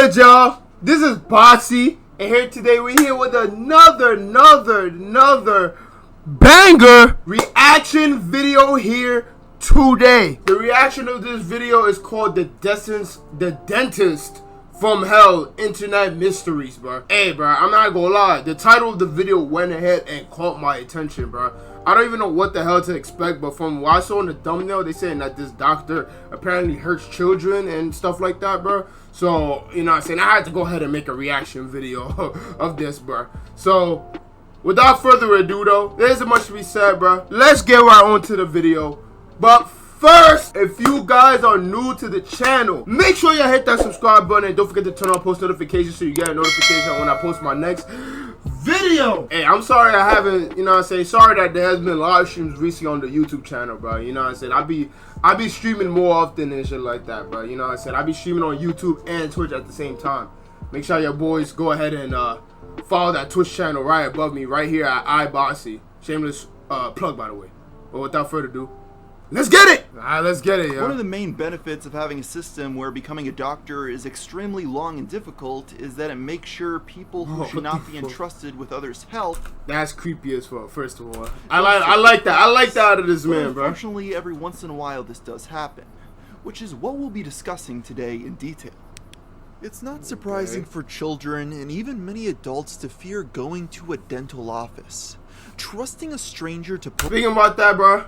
good, y'all? This is Bossy, and here today we're here with another banger reaction video here today. The reaction of this video is called The Dentist from Hell Internet Mysteries, bro. Hey, bro, I'm not gonna lie. The title of the video went ahead and caught my attention, bro. I don't even know what the hell to expect, but from what I saw in the thumbnail, they saying that this doctor apparently hurts children and stuff like that, bro. So, you know what I'm saying? I had to go ahead and make a reaction video of this, bro. So, without further ado, though, there isn't much to be said, bro. Let's get right on to the video. But first, if you guys are new to the channel, make sure you hit that subscribe button and don't forget to turn on post notifications so you get a notification when I post my next video. Hey, I'm sorry I haven't, you know what I'm saying, sorry that there has been live streams recently on the YouTube channel, bro. You know what I'm saying? I be streaming more often and shit like that, bro. You know what I'm saying? I be streaming on YouTube and Twitch at the same time. Make sure your boys go ahead and follow that Twitch channel right above me, right here at LBassi. Shameless plug, by the way. But without further ado, let's get it! Alright, let's get it, yo. One of the main benefits of having a system where becoming a doctor is extremely long and difficult is that it makes sure people who should not be entrusted with others' health. That's creepy as fuck, first of all. I like that. I like that out of this man, bro. Unfortunately, every once in a while this does happen, which is what we'll be discussing today in detail. It's not surprising for children and even many adults to fear going to a dental office. Trusting a stranger to Speaking about that, bro,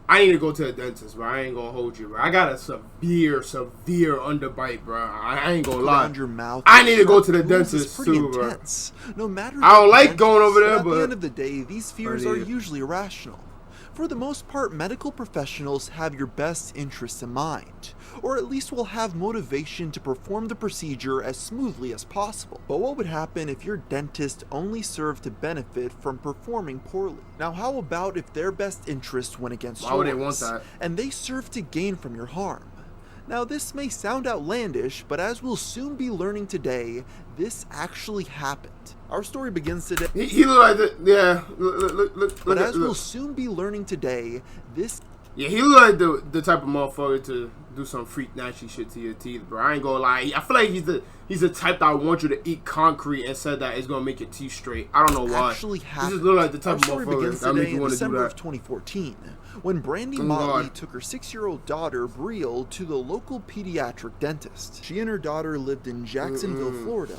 I need to go to the dentist, bro. I ain't gonna hold you, bro. I got a severe underbite, bro. I ain't gonna lie. Your mouth I need to go to the dentist too, bro. No matter I don't like going over there, but at the end of the day, these fears are usually irrational. For the most part, medical professionals have your best interests in mind, or at least will have motivation to perform the procedure as smoothly as possible. But what would happen if your dentist only served to benefit from performing poorly? Now, how about if their best interest went against yours, why would they want that? And they serve to gain from your harm? Now, this may sound outlandish, but as we'll soon be learning today, this actually happened. Our story begins today. He looked like the, yeah. Look. But as we'll soon be learning today, this. Yeah, he looked like the type of motherfucker to do some freak nasty shit to your teeth, bro. I ain't gonna lie. I feel like he's the type that want you to eat concrete and said that it's gonna make your teeth straight. I don't know why. Actually happened. He just look like the type Our of story motherfucker begins that make today you in want to do December that. of 2014, when Brandy Motley took her 6-year-old daughter Brielle to the local pediatric dentist. She and her daughter lived in Jacksonville, Florida,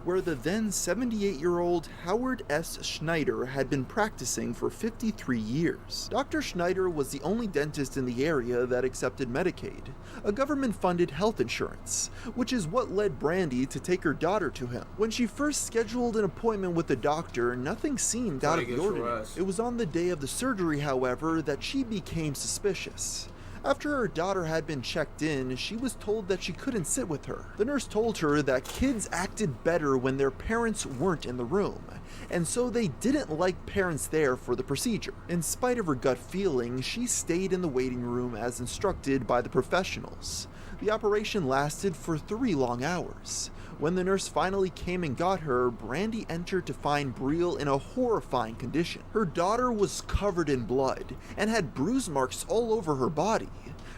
where the then 78-year-old Howard S. Schneider had been practicing for 53 years. Dr. Schneider was the only dentist in the area that accepted Medicaid, a government-funded health insurance, which is what led Brandy to take her daughter to him. When she first scheduled an appointment with the doctor, nothing seemed out of the ordinary. It was on the day of the surgery, however, that she became suspicious. After her daughter had been checked in, she was told that she couldn't sit with her. The nurse told her that kids acted better when their parents weren't in the room, and so they didn't like parents there for the procedure. In spite of her gut feeling, she stayed in the waiting room as instructed by the professionals. The operation lasted for 3 long hours. When the nurse finally came and got her, Brandy entered to find Brielle in a horrifying condition. Her daughter was covered in blood and had bruise marks all over her body.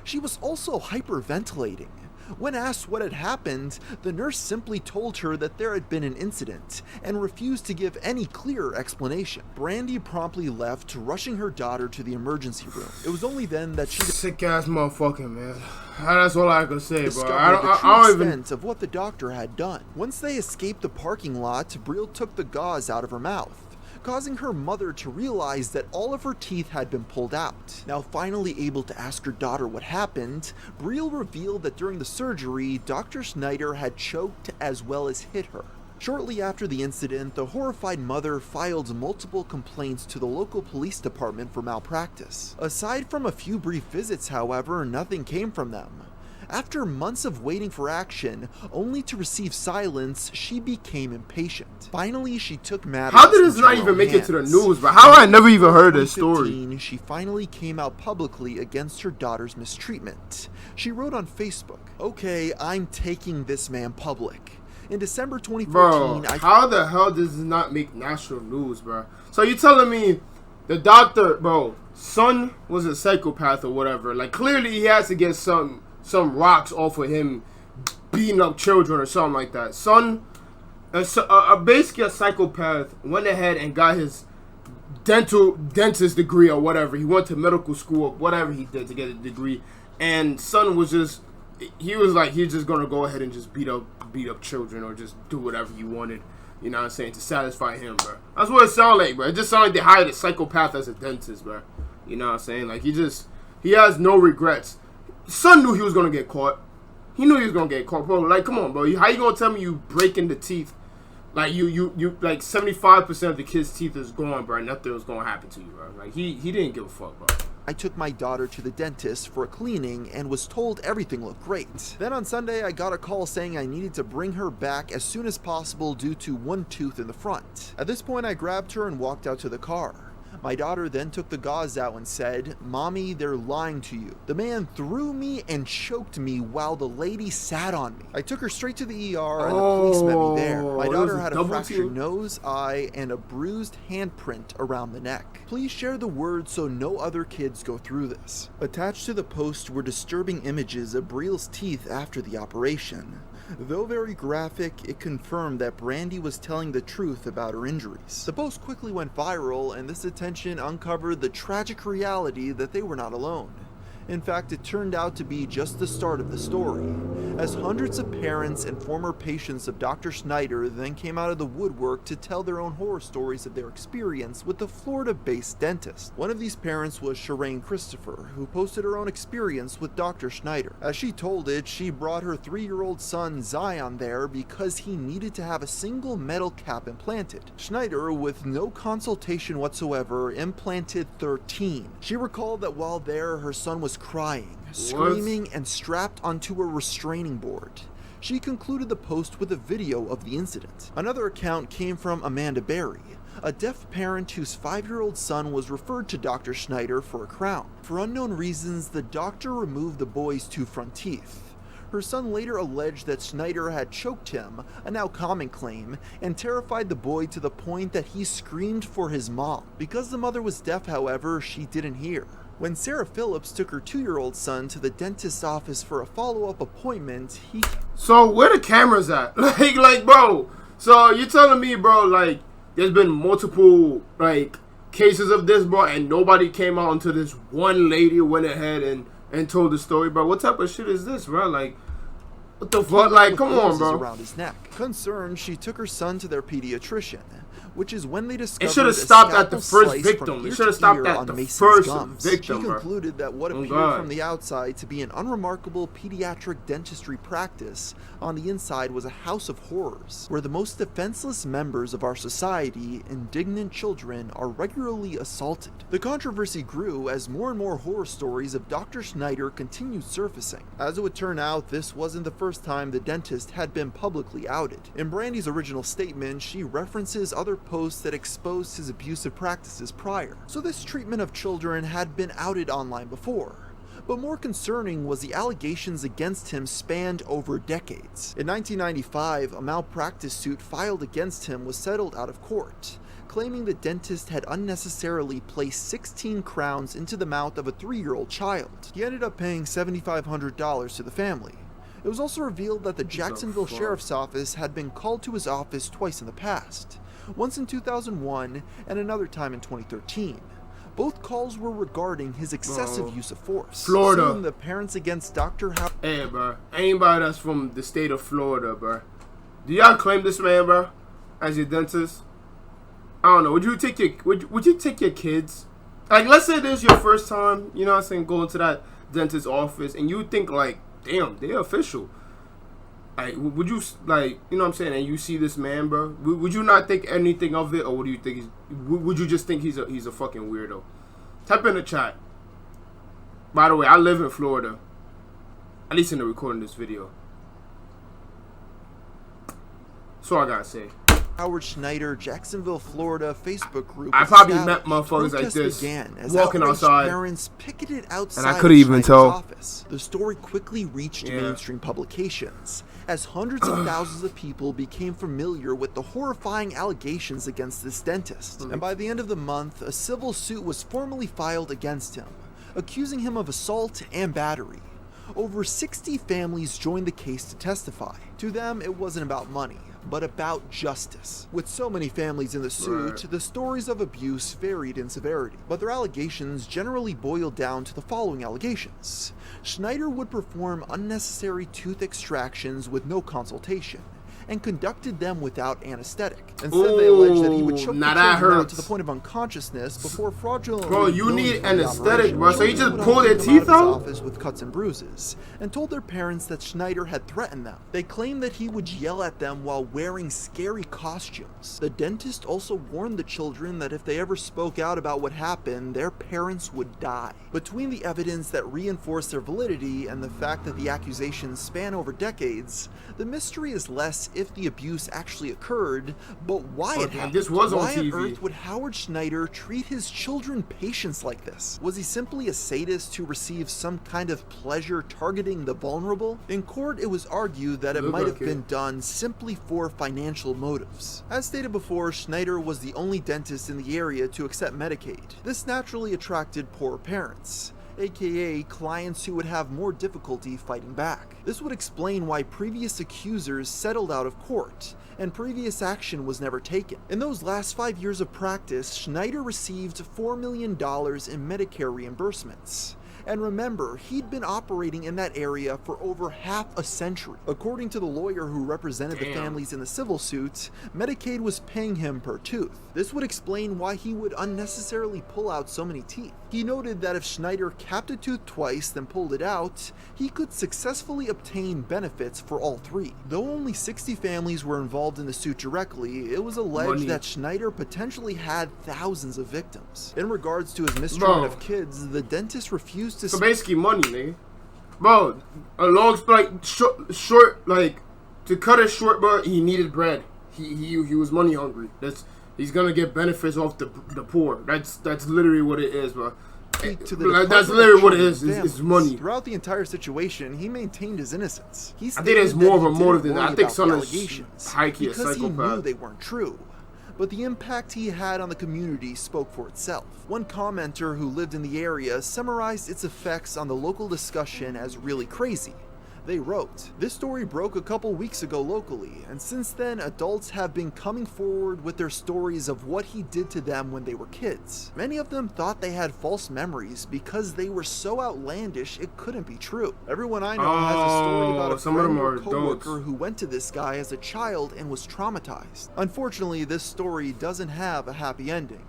She was also hyperventilating. When asked what had happened, the nurse simply told her that there had been an incident and refused to give any clearer explanation. Brandy promptly left, rushing her daughter to the emergency room. It was only then that she sick ass motherfucker, man. That's all I can say, bro. I don't even of what the doctor had done. Once they escaped the parking lot, Brielle took the gauze out of her mouth, causing her mother to realize that all of her teeth had been pulled out. Now finally able to ask her daughter what happened, Brielle revealed that during the surgery, Dr. Schneider had choked as well as hit her. Shortly after the incident, the horrified mother filed multiple complaints to the local police department for malpractice. Aside from a few brief visits, however, nothing came from them. After months of waiting for action, only to receive silence, she became impatient. Finally, she took matters. How did this not even make it to the news, bro? How I never even heard this story? She finally came out publicly against her daughter's mistreatment. She wrote on Facebook, "Okay, I'm taking this man public." In December 2014, bro, how the hell does this not make national news, bro? So you telling me the doctor, bro, son was a psychopath or whatever? Like, clearly he has to get some rocks off of him beating up children or something like that. Son, basically a psychopath, went ahead and got his dentist degree or whatever. He went to medical school or whatever he did to get a degree. And son was just, he was like, he's just gonna go ahead and just beat up children or just do whatever he wanted. You know what I'm saying? To satisfy him, bro. That's what it sounded like, bro. It just sounded like they hired a psychopath as a dentist, bro. You know what I'm saying? Like, he has no regrets. Son knew he was gonna get caught. He knew he was gonna get caught, bro. Like, come on, bro. How you gonna tell me you breaking the teeth? Like, you like 75% of the kid's teeth is gone, bro. Nothing was gonna happen to you, bro. Like, he didn't give a fuck, bro. I took my daughter to the dentist for a cleaning and was told everything looked great. Then on Sunday, I got a call saying I needed to bring her back as soon as possible due to one tooth in the front. At this point, I grabbed her and walked out to the car. My daughter then took the gauze out and said, "Mommy, they're lying to you." The man threw me and choked me while the lady sat on me. I took her straight to the ER and the police met me there. My daughter had a fractured nose, eye, and a bruised handprint around the neck. Please share the word so no other kids go through this. Attached to the post were disturbing images of Brielle's teeth after the operation. Though very graphic, it confirmed that Brandy was telling the truth about her injuries. The post quickly went viral, and this attention uncovered the tragic reality that they were not alone. In fact, it turned out to be just the start of the story, as hundreds of parents and former patients of Dr. Schneider then came out of the woodwork to tell their own horror stories of their experience with the Florida-based dentist. One of these parents was Shireen Christopher, who posted her own experience with Dr. Schneider. As she told it, she brought her 3-year-old son Zion there because he needed to have a single metal cap implanted. Schneider, with no consultation whatsoever, implanted 13. She recalled that while there, her son was crying, screaming, and strapped onto a restraining board. She concluded the post with a video of the incident. Another account came from Amanda Berry, a deaf parent whose 5-year-old son was referred to Dr. Schneider for a crown. For unknown reasons, the doctor removed the boy's 2 front teeth. Her son later alleged that Schneider had choked him, a now common claim, and terrified the boy to the point that he screamed for his mom. Because the mother was deaf, however, she didn't hear. When Sarah Phillips took her 2-year-old son to the dentist's office for a follow-up appointment, So where the cameras at? like, bro. So you're telling me, bro, like, there's been multiple, like, cases of this, bro, and nobody came out until this one lady went ahead and told the story, bro. What type of shit is this, bro? Like, what the fuck? Like, come on, bro. Around his neck. Concerned, she took her son to their pediatrician, which is when they discovered it should have stopped at the first victim. It should have stopped at the first victim. She concluded that what appeared from the outside to be an unremarkable pediatric dentistry practice on the inside was a house of horrors, where the most defenseless members of our society, indignant children, are regularly assaulted. The controversy grew as more and more horror stories of Dr. Schneider continued surfacing. As it would turn out, this wasn't the first time the dentist had been publicly outed. In Brandy's original statement, she references other posts that exposed his abusive practices prior. So this treatment of children had been outed online before. But more concerning was the allegations against him spanned over decades. In 1995, a malpractice suit filed against him was settled out of court, claiming the dentist had unnecessarily placed 16 crowns into the mouth of a 3-year-old child. He ended up paying $7,500 to the family. It was also revealed that the Jacksonville Sheriff's Office had been called to his office twice in the past, once in 2001 and another time in 2013. Both calls were regarding his excessive use of force. Florida. Soon, the parents against Dr. Hey, bro. Anybody that's from the state of Florida, bro. Do y'all claim this man, bro, as your dentist? I don't know. Would you take your kids? Like, let's say this is your first time, you know what I'm saying, going to that dentist's office, and you think, like, damn, they're official. Like, would you, like, you know what I'm saying, and you see this man, bro, would you not think anything of it, or what do you think? Would you just think he's a fucking weirdo? Type in the chat. By the way, I live in Florida. At least in the recording this video. That's all I gotta say. Howard Schneider, Jacksonville, Florida Facebook group. I probably met motherfuckers like this walking outside, parents picketed outside, and I couldn't even tell. Office. The story quickly reached mainstream publications, as hundreds of thousands of people became familiar with the horrifying allegations against this dentist. And by the end of the month, a civil suit was formally filed against him, accusing him of assault and battery. Over 60 families joined the case to testify. To them, it wasn't about money, but about justice. With so many families in the suit, the stories of abuse varied in severity, but their allegations generally boiled down to the following allegations. Schneider would perform unnecessary tooth extractions with no consultation, and conducted them without anesthetic. Instead, they alleged that he would choke the children out to the point of unconsciousness before fraudulently. Bro, you need anesthetic, bro. So he just pulled their teeth out? Office with cuts and bruises, and told their parents that Schneider had threatened them. They claimed that he would yell at them while wearing scary costumes. The dentist also warned the children that if they ever spoke out about what happened, their parents would die. Between the evidence that reinforced their validity and the fact that the accusations span over decades, the mystery is less if the abuse actually occurred, but why it happened. This was on Why TV. on earth would Howard Schneider treat his children patients like this? Was he simply a sadist who received some kind of pleasure targeting the vulnerable? In court, it was argued that it might have been done simply for financial motives. As stated before, Schneider was the only dentist in the area to accept Medicaid. This naturally attracted poor parents, aka clients who would have more difficulty fighting back. This would explain why previous accusers settled out of court, and previous action was never taken. In those last 5 years of practice, Schneider received $4 million in Medicare reimbursements. And remember, he'd been operating in that area for over half a century. According to the lawyer who represented the families in the civil suit, Medicaid was paying him per tooth. This would explain why he would unnecessarily pull out so many teeth. He noted that if Schneider capped a tooth twice then pulled it out, he could successfully obtain benefits for all three. Though only 60 families were involved in the suit directly, it was alleged that Schneider potentially had thousands of victims. In regards to his mistreatment of kids, the dentist refused to. So basically, money, nigga. Bro, a long, like short, like to cut it short, bro. He needed bread. He was money hungry. He's gonna get benefits off the poor. That's literally what it is, bro. That's literally what it is. It's money. Throughout the entire situation, he maintained his innocence. I think there's more of a motive than that. I think some allegations high-key a because he psychopath. knew they weren't true. But the impact he had on the community spoke for itself. One commenter who lived in the area summarized its effects on the local discussion as really crazy. They wrote, "This story broke a couple weeks ago locally, and since then adults have been coming forward with their stories of what he did to them when they were kids. Many of them thought they had false memories because they were so outlandish it couldn't be true. Everyone I know has a story about a friend or coworker who went to this guy as a child and was traumatized. Unfortunately, this story doesn't have a happy ending.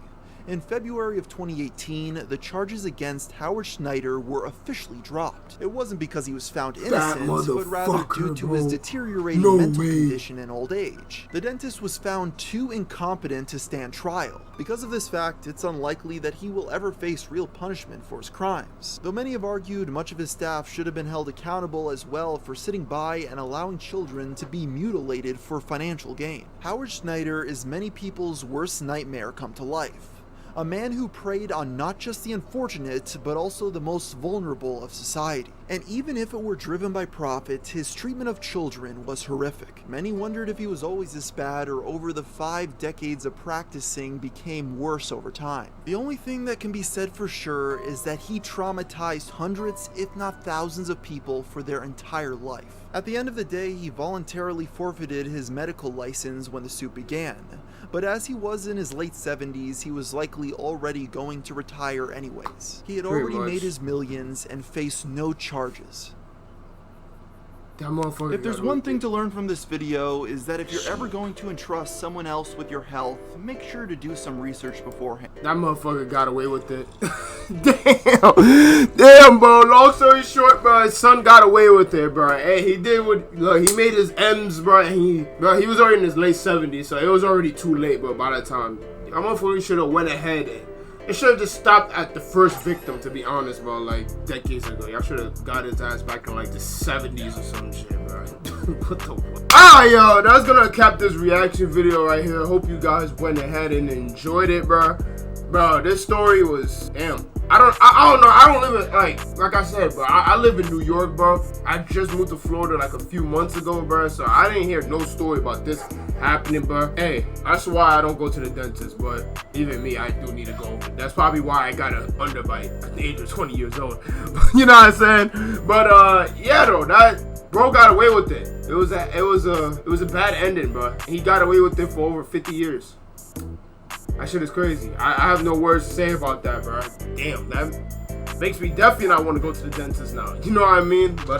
In February of 2018, the charges against Howard Schneider were officially dropped. It wasn't because he was found innocent, but rather due to his deteriorating mental condition and old age. The dentist was found too incompetent to stand trial. Because of this fact, it's unlikely that he will ever face real punishment for his crimes. Though many have argued much of his staff should have been held accountable as well for sitting by and allowing children to be mutilated for financial gain. Howard Schneider is many people's worst nightmare come to life. A man who preyed on not just the unfortunate, but also the most vulnerable of society. And even if it were driven by profit, his treatment of children was horrific. Many wondered if he was always this bad or over the 5 decades of practicing became worse over time. The only thing that can be said for sure is that he traumatized hundreds, if not thousands of people for their entire life. At the end of the day, he voluntarily forfeited his medical license when the suit began. But as he was in his late 70s, he was likely already going to retire anyways. He had already made his millions and faced no charges. If there's one thing to learn from this video, is that if you're ever going to entrust someone else with your health, make sure to do some research beforehand. That motherfucker got away with it. Damn, bro. Long story short, bro, his son got away with it, bro. Hey, he did what, look, he made his M's, bro, and he was already in his late 70s, so it was already too late, bro, by that time. That motherfucker should have went ahead and it should have just stopped at the first victim, to be honest, bro, like decades ago. Y'all should have got his ass back in like the 70s or some shit, bro. What the fuck? Alright, yo, that's gonna cap this reaction video right here. Hope you guys went ahead and enjoyed it, bro. Bro, this story was, damn. I don't know. I don't live in, like I said, bro. I live in New York, bro. I just moved to Florida like a few months ago, bro. So I didn't hear no story about this happening, bro. Hey, that's why I don't go to the dentist. But even me, I do need to go. That's probably why I got an underbite at the age of 20 years old. You know what I'm saying? But yeah, though, that bro got away with it. It was a bad ending, bro. He got away with it for over 50 years. That shit is crazy. I have no words to say about that, bro. Damn, that makes me definitely not want to go to the dentist now. You know what I mean? But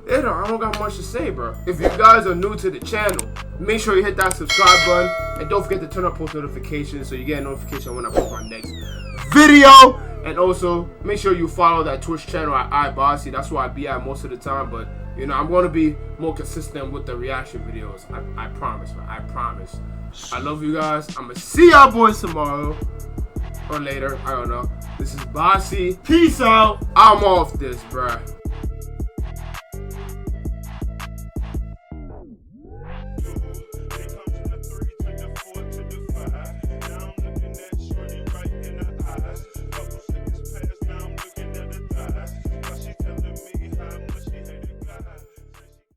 yeah, though, I don't got much to say, bro. If you guys are new to the channel, make sure you hit that subscribe button and don't forget to turn on post notifications so you get a notification when I post my next video. And also make sure you follow that Twitch channel at LBassi. That's where I be at most of the time, but you know, I'm going to be more consistent with the reaction videos. I promise, man. I promise. I love you guys. I'm going to see y'all boys tomorrow. Or later. I don't know. This is Bassi. Peace out. I'm off this, bruh.